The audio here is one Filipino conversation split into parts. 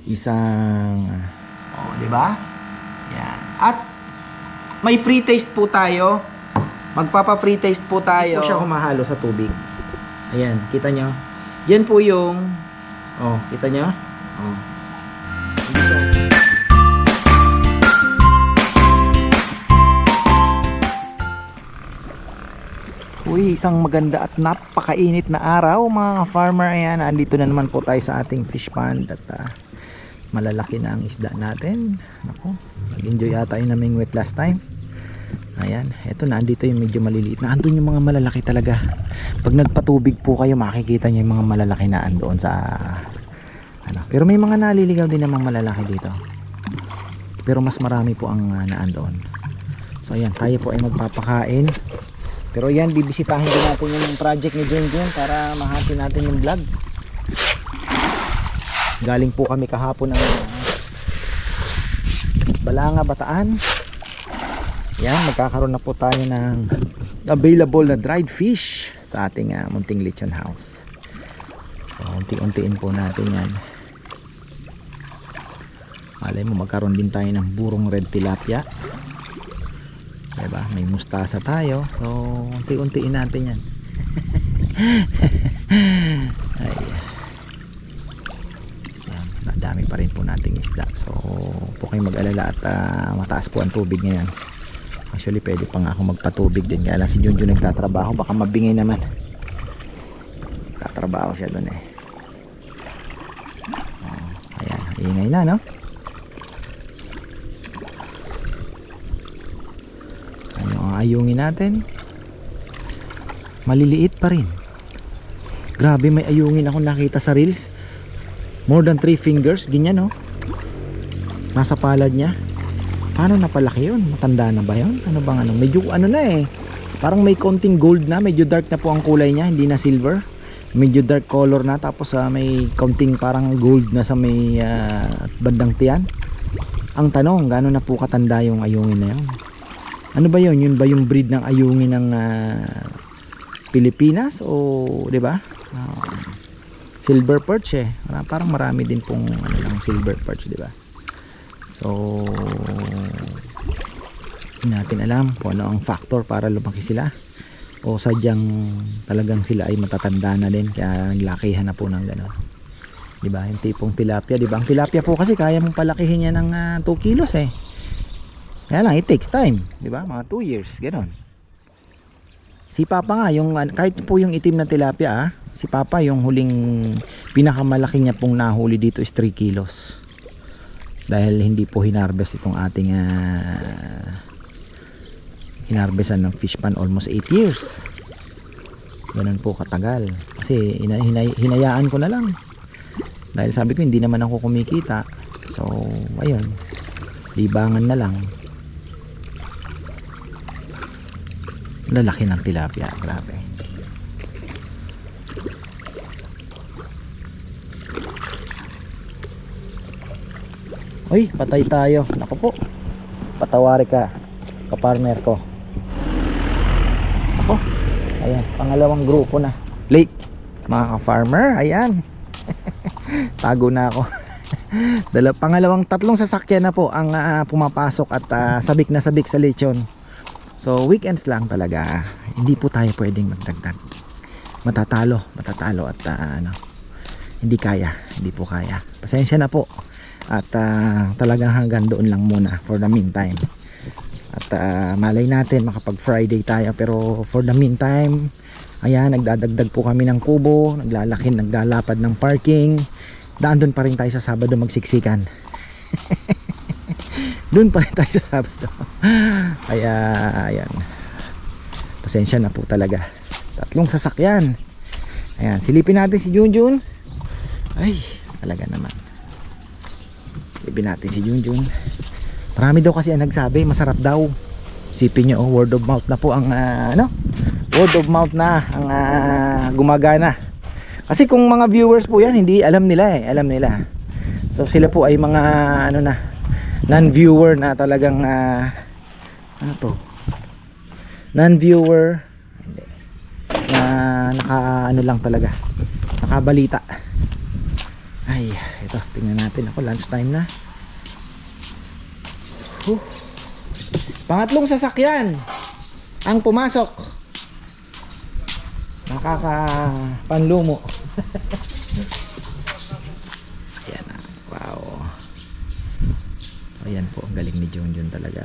isang di ba? Yan. At may pre-taste po tayo. Magpapa-free taste po tayo. Hindi po siya humahalo sa tubig. Ayan, kita nyo? Yan po yung kita nyo? Uy, isang maganda at napakainit na araw mga farmer. Ayan, andito na naman po tayo sa ating fish pond at malalaki na ang isda natin. Naku, nag-enjoy yata yung naming wet last time. Ayan, eto na, andito yung medyo maliliit na. Andun yung mga malalaki talaga. Pag nagpatubig po kayo, makikita nyo yung mga malalaki na andoon sa pero may mga naliligaw din namang malalaki dito. Pero mas marami po ang naandoon. So ayan, tayo po ay magpapakain. Pero yan, bibisitahin din natin yung project ni Junjun para mahati natin yung vlog. Galing po kami kahapon ng Balanga, Bataan. Yan, magkakaroon na po tayo ng available na dried fish sa ating munting lechon house. So, unti-untiin po natin yan. Malay mo, magkaroon din tayo ng burong red tilapia. Diba? May mustasa tayo. So, unti-untiin natin yan. Ay. Yan, nadami pa rin po nating isda. So, po kayong mag-alala at mataas po ang tubig ngayon. Actually, pwede pa nga ako magpatubig din. Kaya lang si Junjun nagtatrabaho. Baka mabingay naman. Tatrabaho siya doon eh. Ayan, ingay na, no? Ano ang ayungin natin? Maliliit pa rin. Grabe, may ayungin ako nakita sa reels. More than 3 fingers. Ganyan, no? Nasa palad niya. Paano napalaki yun? Matanda na ba yun? Ano bang ano? Medyo na eh. Parang may konting gold na. Medyo dark na po ang kulay niya. Hindi na silver. Medyo dark color na. Tapos may konting parang gold na sa may bandang tiyan. Ang tanong, gaano na po katanda yung ayungin na yun? Ano ba yun? Yun ba yung breed ng ayungin ng Pilipinas? O di ba? Silver perch eh. Parang marami din pong silver perch, di ba? So, hindi natin alam kung ano ang factor para lumaki sila o sadyang talagang sila ay matatanda na din kaya naglakihan na po ng gano'n. Diba? Yung tipong tilapia, diba? Ang tilapia po kasi kaya mong palakihin niya ng 2 kilos eh. Kaya lang, it takes time. Diba? Mga 2 years, gano'n. Si Papa nga, yung, kahit po yung itim na tilapia si Papa yung huling pinakamalaki niya pong nahuli dito is 3 kilos. Dahil hindi po hinarvest itong ating hinarvestan ng fish pan almost 8 years. Ganun po katagal. Kasi hinayaan ko na lang. Dahil sabi ko hindi naman ako kumikita. So ayun, libangan na lang. Lalaki ng tilapia, grabe. Uy, patay tayo. Naku po. Patawari ka, kapartner ko. Ako. Ayan, pangalawang grupo na. Late, mga ka-farmer. Ayan. Tago na ako. Tatlong sasakyan na po ang pumapasok at sabik na sabik sa lechon. So, weekends lang talaga. Hindi po tayo pwedeng magdagdag. Matatalo at hindi kaya. Hindi po kaya. Pasensya na po. At talagang hanggang doon lang muna for the meantime. At malay natin makapag Friday tayo, pero for the meantime ayan, nagdadagdag po kami ng kubo, naglalapad ng parking. Daan doon pa rin tayo sa Sabado magsiksikan. Doon pa rin tayo sa Sabado. Kaya ayan, pasensya na po talaga. 3 sasakyan. Ayan, silipin natin si Junjun. Ay, talaga naman. Ibin natin si Junjun. Marami daw kasi ang nagsabi, masarap daw. Isipin nyo, word of mouth na po ang word of mouth na ang gumagana. Kasi kung mga viewers po yan, hindi alam nila eh, alam nila. So sila po ay mga non-viewer na talagang non-viewer na lang talaga, nakabalita. Ay, Ay, ito, tingnan natin. Ako, lunch time na. Pangatlong sasakyan ang pumasok. Nakakapanlumo. Ayan na. Wow. Ayan po, ang galing ni Junjun talaga.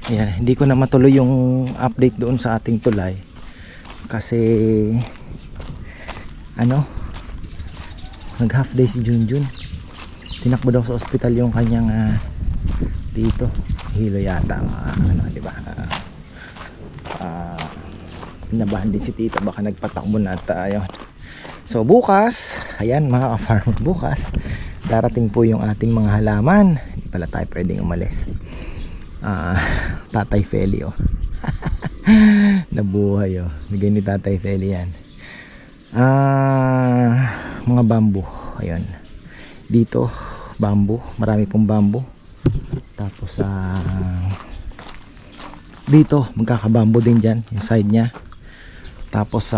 Ayan, hindi ko na matuloy yung update doon sa ating tulay kasi nag half day si Junjun. Tinakbo daw sa ospital yung kanyang dito hilo yata, di ba? Nabahan din si tita, baka nagpatakbo na at ayun. So bukas, ayan mga farmer, bukas darating po yung ating mga halaman. Hindi pala tayo pwedeng umalis. Tatay Feli nabuhay bigay ni Tatay Feli yan. Mga bamboo, ayun dito, bamboo, marami pong bamboo. Tapos dito magkakabamboo din dyan yung side nya. Tapos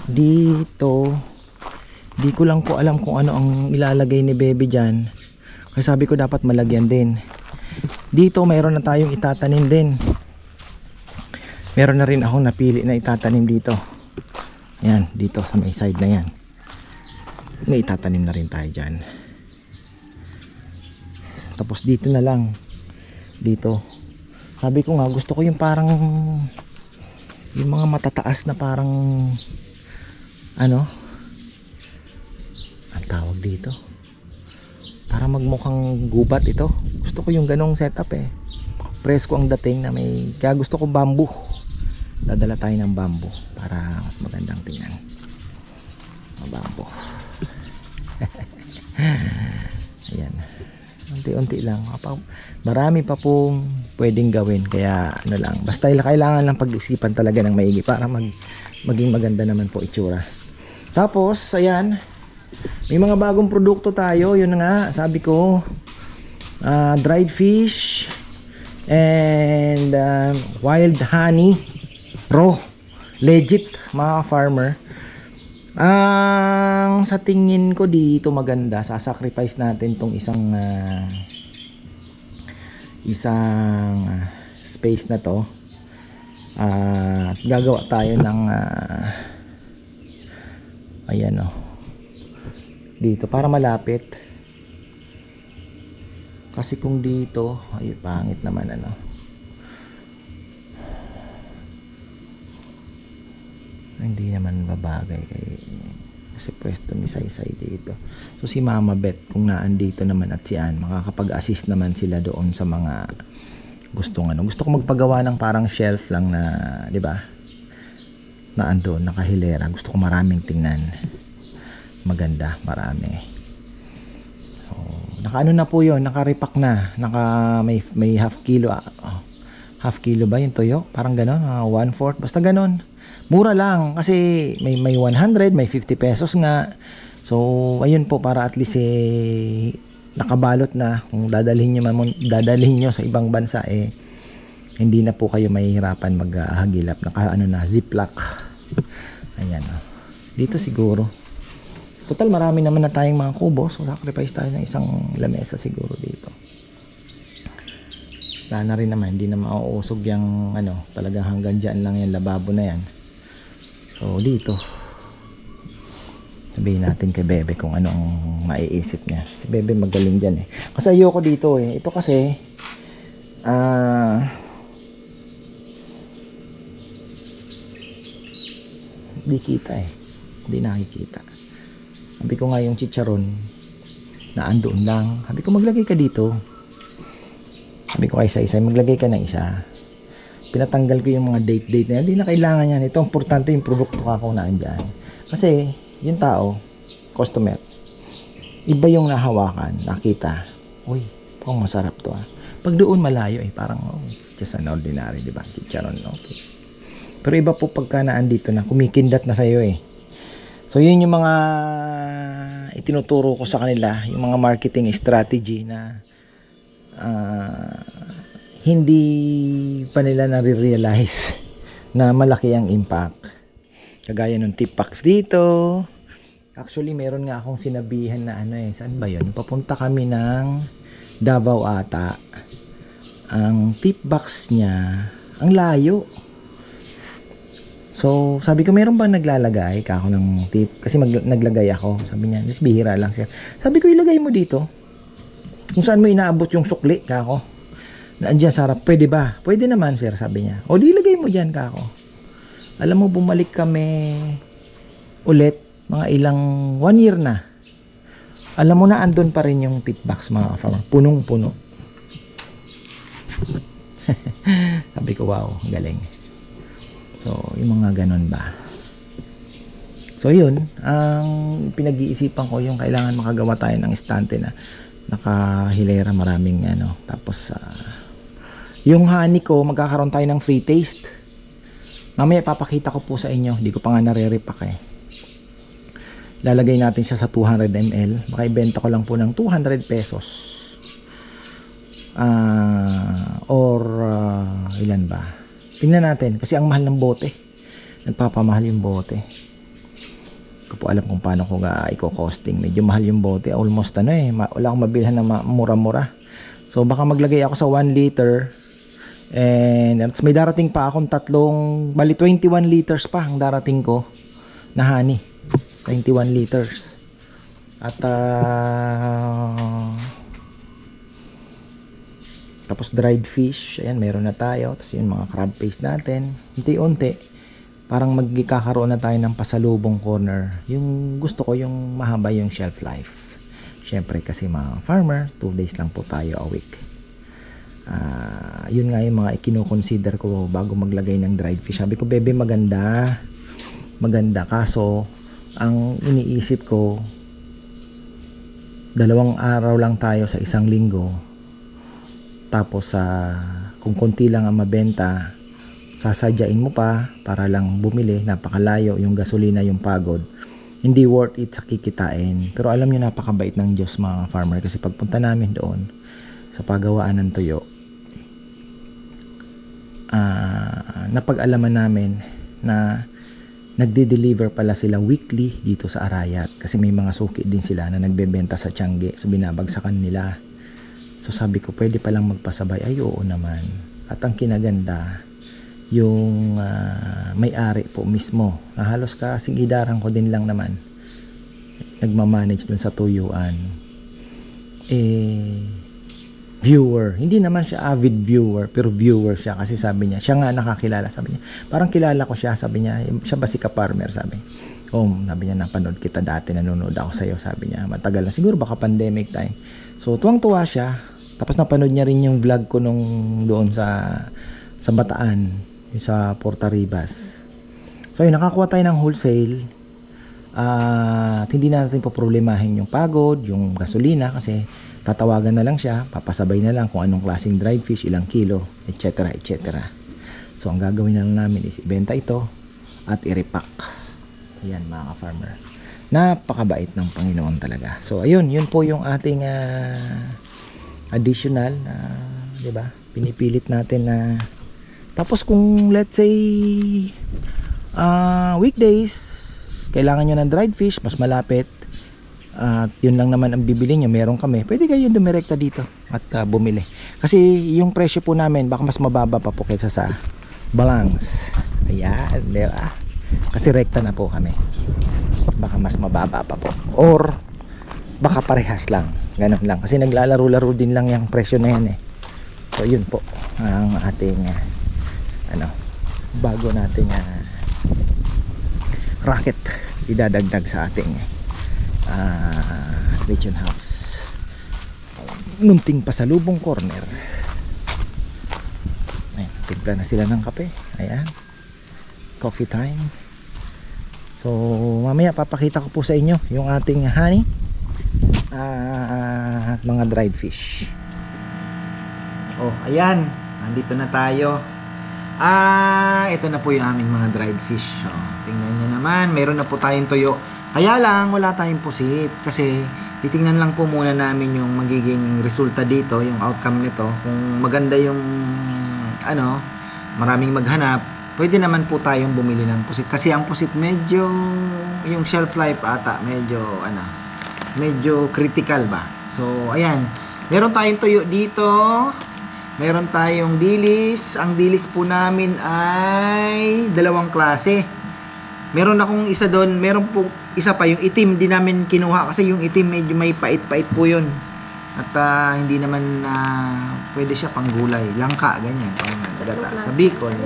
dito di ko lang po alam kung ano ang ilalagay ni Bebe dyan. Kasi sabi ko dapat malagyan din. Dito mayroon na tayong itatanim din. Meron na rin akong napili na itatanim dito. Yan, dito sa may side na yan. May itatanim na rin tayo dyan. Tapos dito na lang. Dito. Sabi ko nga gusto ko yung parang yung mga matataas na parang ang tawag dito. Para magmukhang gubat ito. Gusto ko yung ganong setup presko ang dating na may, kaya gusto ko bamboo. Dadala tayo ng bamboo para mas magandang tingnan. Bamboo. Ayan. Unti-unti lang. Marami pa pong pwedeng gawin. Kaya lang. Basta kailangan lang pag-isipan talaga ng maigi para maging maganda naman po itsura. Tapos, ayan. May mga bagong produkto tayo. Yun nga, sabi ko, dried fish and wild honey raw, legit mga farmer. Sa tingin ko dito maganda, sasacrifice natin tong isang space na to. Gagawa tayo ng ayan dito para malapit. Kasi kung dito ay pangit naman hindi naman babagay kasi pwesto ni Saysay dito. So si Mama Beth kung naandito naman at siyan, makakapag-assist naman sila doon sa mga gusto ko magpagawa ng parang shelf lang na, di ba? Na andun, nakahilera. Gusto ko maraming tingnan. Maganda, marami. So, naka na po 'yon, naka-repack na. May half kilo. Half kilo ba yung toyo? Parang gano'n, 1/4. Basta gano'n. Mura lang kasi may 100, may 50 pesos nga. So, ayun po para at least nakabalot na. Kung dadalhin nyo sa ibang bansa hindi na po kayo mahihirapan maghagilap. Ziplock. Ayan dito siguro. Total marami naman na tayong mga kubo. So, sacrifice tayo ng isang lamesa siguro dito. Wala na rin naman. Hindi na mauusog yung talagang hanggang dyan lang yung lababo na yan. So dito sabihin natin kay Bebe kung ano ang maiisip niya. Si Bebe magaling dyan kasi ayoko dito ito kasi di kita hindi nakikita. Sabi ko nga yung chicharon na andoon lang, sabi ko maglagay ka dito. Sabi ko kay Saysay maglagay ka ng isa. Pinatanggal ko yung mga date na hindi na kailangan yan. Ito importante yung produkto kakunaan dyan. Kasi yung tao, customer, iba yung nahawakan, nakita. Uy, pang masarap to Pag doon malayo parang it's just an ordinary, di ba? Chicharon, okay. Pero iba po pagka naandito na, kumikindat na sa'yo So yun yung mga itinuturo ko sa kanila, yung mga marketing strategy na hindi pa nila nare-realize na malaki ang impact. Kagaya ng tip packs dito. Actually, meron nga akong sinabihan na saan ba yun? Papunta kami ng Davao ata. Ang tip box niya, ang layo. So, sabi ko, meron bang naglalagay ka ako ng tip? Kasi naglagay ako. Sabi niya, bihira lang siya. Sabi ko, ilagay mo dito. Kung saan mo inaabot yung sukli, kako. Nandiyan sa harap, pwede ba? Pwede naman, sir, sabi niya. O, di ilagay mo dyan, kako. Alam mo, bumalik kami ulit, mga ilang 1 year na. Alam mo na, andun pa rin yung tip box, mga farmer. Punong-puno. Sabi ko, wow, galing. So, yung mga ganun ba. So, yun. Ang pinag-iisipan ko, yung kailangan makagawa tayo ng estante na nakahilera, maraming Tapos, yung honey ko, magkakaroon tayo ng free taste. Mamaya, papakita ko po sa inyo. Hindi ko pa nga nare-repack eh. Lalagay natin siya sa 200 ml. Makibenta ko lang po ng 200 pesos. Ilan ba? Tingnan natin. Kasi ang mahal ng bote. Nagpapamahal yung bote. Hindi ko po alam kung paano ko i-costing. Medyo mahal yung bote. Almost wala akong mabilhan na mura-mura. So baka maglagay ako sa 1 liter. And may darating pa akong 21 liters pa ang darating ko na honey. 21 liters. At tapos dried fish, ayan, meron na tayo. Tapos yung mga crab paste natin, unti-unti parang magkakaroon na tayo ng pasalubong corner. Yung gusto ko, yung mahaba yung shelf life. Syempre kasi mga farmer, 2 days lang po tayo a week. Yun nga yung mga ikino-consider ko bago maglagay ng dried fish. Sabi ko, bebe, maganda, kaso ang iniisip ko, 2 araw lang tayo sa 1 linggo. Tapos kung konti lang ang mabenta, sasadyain mo pa para lang bumili, napakalayo yung gasolina, yung pagod. Hindi worth it sa kikitain. Pero alam niyo, napakabait ng Diyos mga farmer, kasi pagpunta namin doon sa pagawaan ng tuyo, napag-alaman namin na nagde-deliver pala sila weekly dito sa Arayat, kasi may mga suki din sila na nagbebenta sa Tiangge, so binabagsakan nila. So sabi ko, pwede palang magpasabay. Ay, oo naman. At ang kinaganda, yung may-ari po mismo, na halos kasing idarang ko din lang naman, nagmamanage dun sa tuyuan, viewer. Hindi naman siya avid viewer, pero viewer siya, kasi sabi niya, siya nga nakakilala, sabi niya, parang kilala ko siya, sabi niya, siya ba si Ka-Farmer, sabi niya, napanood kita dati, nanonood ako sa'yo, sabi niya, matagal na, siguro baka pandemic time. So tuwang-tuwa siya. Tapos napanood niya rin yung vlog ko nung doon sa Bataan, yung sa Porta Ribas. So yun, nakakuha tayo ng wholesale. At hindi natin poproblemahin yung pagod, yung gasolina, kasi tatawagan na lang siya, papasabay na lang kung anong klaseng dried fish, ilang kilo, etc. So ang gagawin na lang namin is ibenta ito at i-repack. Ayan mga ka-farmer, napakabait ng Panginoon talaga. So ayun, yun po yung ating additional, di ba? Pinipilit natin na tapos kung let's say weekdays kailangan nyo ng dried fish, mas malapit, at yun lang naman ang bibili nyo, meron kami, pwede kayo dumirekta dito at bumili, kasi yung presyo po namin baka mas mababa pa po kaysa sa Balangs. Ayan, di ba? Kasi rekta na po kami, baka mas mababa pa po, or baka parehas lang, ganun lang, kasi naglalaro-laro din lang yung presyo na yan eh. So yun po ang ating bago nating racket idadagdag sa ating Region House, munting pasalubong corner. Ayan, timpla na sila ng kape. Ayan, coffee time. So mamaya papakita ko po sa inyo yung ating honey at mga dried fish. Oh, ayan, nandito na tayo. Ito na po yung aming mga dried fish. So, tingnan nyo naman, meron na po tayong tuyo. Kaya lang, wala tayong pusit. Kasi, titingnan lang po muna namin yung magiging resulta dito, yung outcome nito. Kung maganda yung, ano, maraming maghanap, pwede naman po tayong bumili ng pusit. Kasi ang pusit medyo, yung shelf life ata, medyo, ano, medyo critical ba. So, ayan. Meron tayong tuyo dito. Meron tayong dilis. Ang dilis po namin ay dalawang klase. Meron akong isa doon, meron po isa pa yung itim din namin kinuha kasi yung itim medyo may pait-pait po yun. At hindi naman pwede siya pang gulay, langka ganyan, pang gata sa Bicol.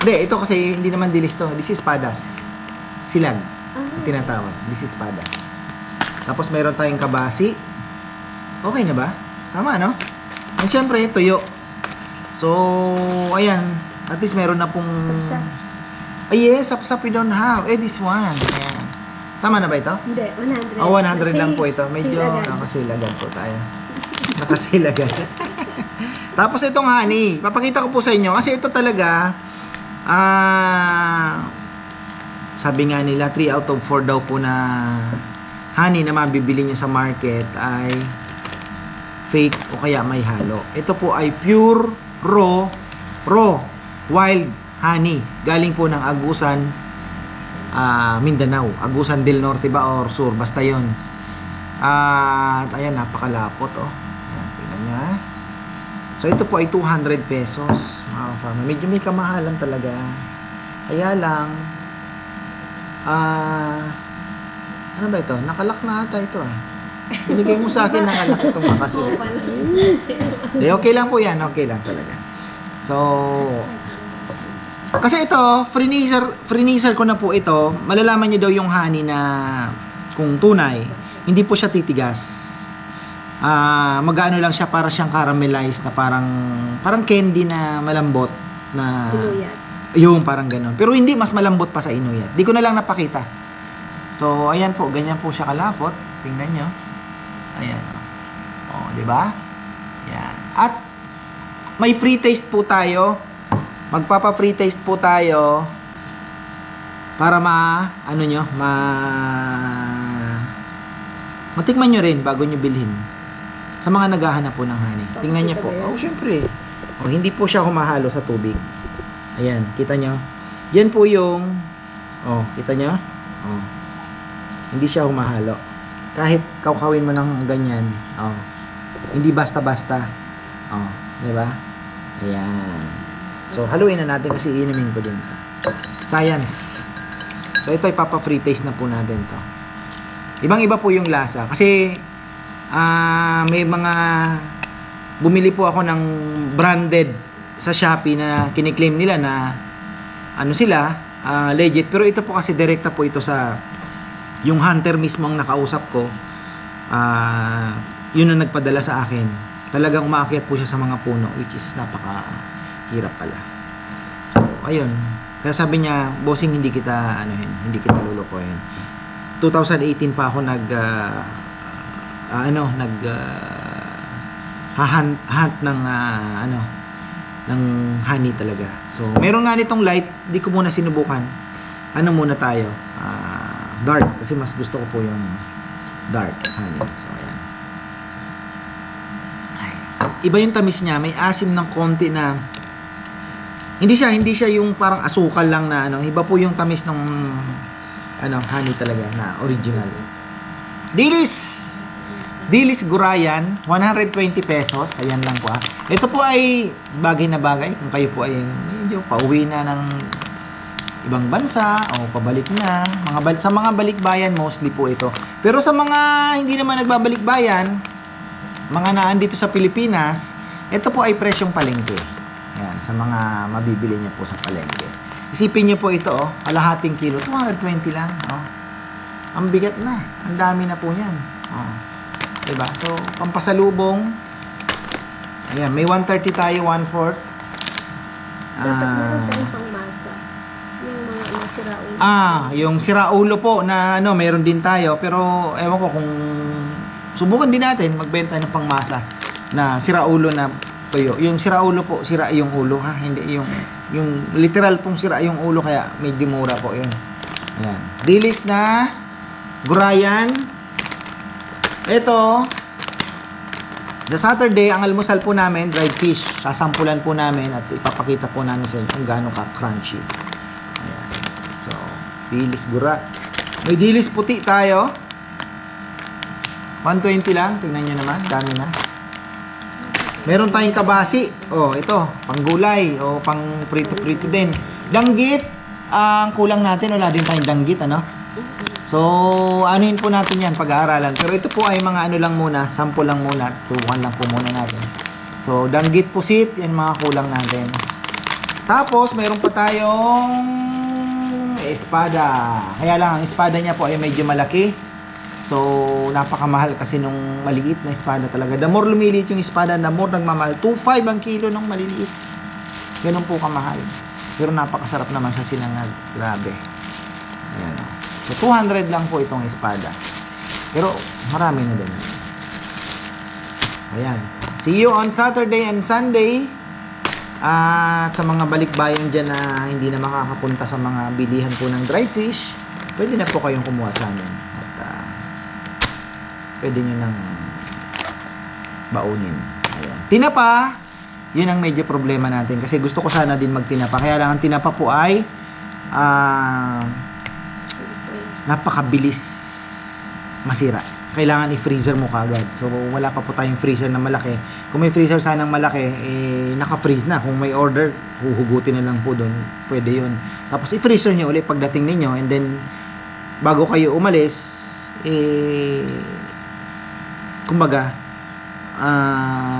Hindi, ito kasi hindi naman dilis to. This is padas. Silag. Tinatawag. This is padas. Tapos meron tayong kabasi. Okay na ba? Tama, no? And syempre, tuyo. So, ayan. At least meron na pong... Ay, yes, sapsap we don't have. This one. Ayan. Tama na ba ito? Hindi, 100. 100 lang po ito. Medyo nakasilagan po tayo. Nakasilagan. Tapos itong honey. Papakita ko po sa inyo. Kasi ito talaga, sabi nga nila, 3 out of 4 daw po na honey na mabibili nyo sa market ay fake o kaya may halo. Ito po ay pure, raw, wild honey. Galing po ng Agusan, Mindanao. Agusan del Norte ba or Sur? Basta yun. At ayan, napakalapot oh. Ayan, tingnan nyo ha. So ito po ay 200 pesos. Mga farmer. Medyo may kamahalan talaga. Kaya lang, ano ba ito? Nakalak na ata ito ah. Binigay mo sa akin nakalak itong makasulat. Okay lang po yan. Okay lang talaga. So, kasi ito, freenezer ko na po ito. Malalaman nyo daw yung honey na kung tunay, hindi po siya titigas. Mag-ano lang siya, para siyang caramelized na parang candy na malambot na Inuyat. yung parang gano'n. Pero hindi, mas malambot pa sa inuyat. Di ko na lang napakita. So, ayan po, ganyan po siya kalapot. Tingnan nyo. Ayan. Oh, di ba? Yan. At may pre-taste po tayo. Magpapa-free taste po tayo para matikman nyo rin bago nyo bilhin sa mga naghahanap po ng honey. Tingnan nyo po. Oh, syempre. Oh, hindi po siya humahalo sa tubig. Ayan, kita nyo. Yan po yung kita nyo? Oh. Hindi siya humahalo. Kahit kawkawin mo ng ganyan, hindi basta-basta. Di ba? Ayan. So, haluin na natin kasi inumin ko din ito. Science. So, ito ipapa-free taste na po natin to. Ibang-iba po yung lasa. Kasi, may mga bumili po ako ng branded sa Shopee na kiniklaim nila na legit. Pero ito po kasi direkta po ito sa yung hunter mismo ang nakausap ko. Yun ang nagpadala sa akin. Talagang umaakyat po siya sa mga puno, which is hirap pala. So, ayun. Kaya sabi niya, bossing, hindi kita lulukoyin. 2018 pa ako hunt ng honey talaga. So, meron nga nitong light, di ko muna sinubukan. Muna tayo? Dark, kasi mas gusto ko po yung dark honey. So, ayan. Iba yung tamis niya, may asim ng konti na hindi siya yung parang asukal lang na iba po yung tamis ng honey talaga na original. Dilis Gurayan, 120 pesos. Ayan lang po. Ito po ay bagay na bagay kung kayo po ay medyo pauwi na ng ibang bansa o pabalik na. Sa mga balikbayan mostly po ito. Pero sa mga hindi naman nagbabalikbayan, mga naandito sa Pilipinas, ito po ay presyong palengke. Yan, sa mga mabibili niyo po sa palengke. Isipin niyo po ito, kalahating kilo, 220 lang. Ang bigat na. Ang dami na po niyan. Diba? So, pampasalubong. Ayan, may 130 tayo, 1/4. Dapat meron tayong pangmasa. Yung mga siraulo. Yung siraulo po na meron din tayo. Pero, ewan ko kung subukan din natin magbenta ng pangmasa na siraulo na tuyo. Yung siraulo po, sira yung ulo ha, hindi yung literal pong sira yung ulo, kaya medyo mura po 'yun. Ayan. Dilis na gurayan. Ito, sa Saturday, ang almusal po namin, dried fish. Sasampulan po namin at ipapakita po namin sa inyo kung gaano ka-crunchy. Ayan. So, dilis gura. May dilis puti tayo. 120 lang. Tingnan nyo naman. Dami na. Meron tayong kabasi. Oh, ito. Panggulay. O pang prito-prito din. Danggit. Ang kulang natin. Wala din tayong danggit. Ano? So, anuhin po natin yan, pag-aaralan. Pero ito po ay mga ano lang muna, sample lang muna. Subukan lang po muna natin. So, danggit pusit, yan mga kulang natin. Tapos, mayroon pa tayong espada. Kaya lang, ang espada niya po ay medyo malaki. So, napakamahal kasi nung maliit na espada talaga. The more lumiliit yung espada, the more nagmamahal. 2.5 ang kilo nung maliliit. Ganun po kamahal. Pero napakasarap naman sa sinangag. Grabe. Ayan o. So, 200 lang po itong espada. Pero, marami na din. Ayan. See you on Saturday and Sunday. At sa mga balikbayan dyan na hindi na makakapunta sa mga bilihan po ng dry fish, pwede na po kayong kumuha sa amin. At pwede nyo nang baunin. Ayan. Tinapa, yun ang medyo problema natin. Kasi gusto ko sana din magtinapa. Kaya lang ang tinapa po ay napakabilis masira. Kailangan i-freezer mo kagad. So, wala pa po tayong freezer na malaki. Kung may freezer sanang malaki, naka-freeze na. Kung may order, huhugutin na lang po doon. Pwede yun. Tapos, i-freezer nyo ulit pagdating ninyo. And then, bago kayo umalis, kumbaga,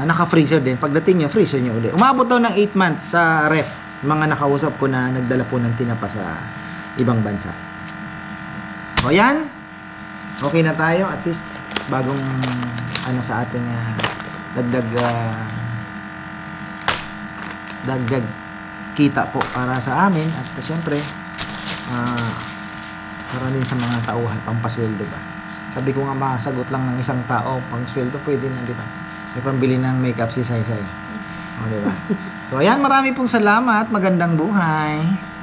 naka-freezer din. Pagdating nyo, freezer nyo ulit. Umabot daw ng 8 months sa ref. Mga nakausap ko na nagdala po ng tinapa sa ibang bansa. O yan, okay na tayo. At least bagong ano sa ating dagdag kita po para sa amin. At syempre para din sa mga tauhan, pampasweldo ba. Sabi ko nga makasagot lang ng isang tao, pang sweldo pwede na, di ba? May pambili ng makeup si Saysay. O, di ba? So ayan, marami pong salamat. Magandang buhay.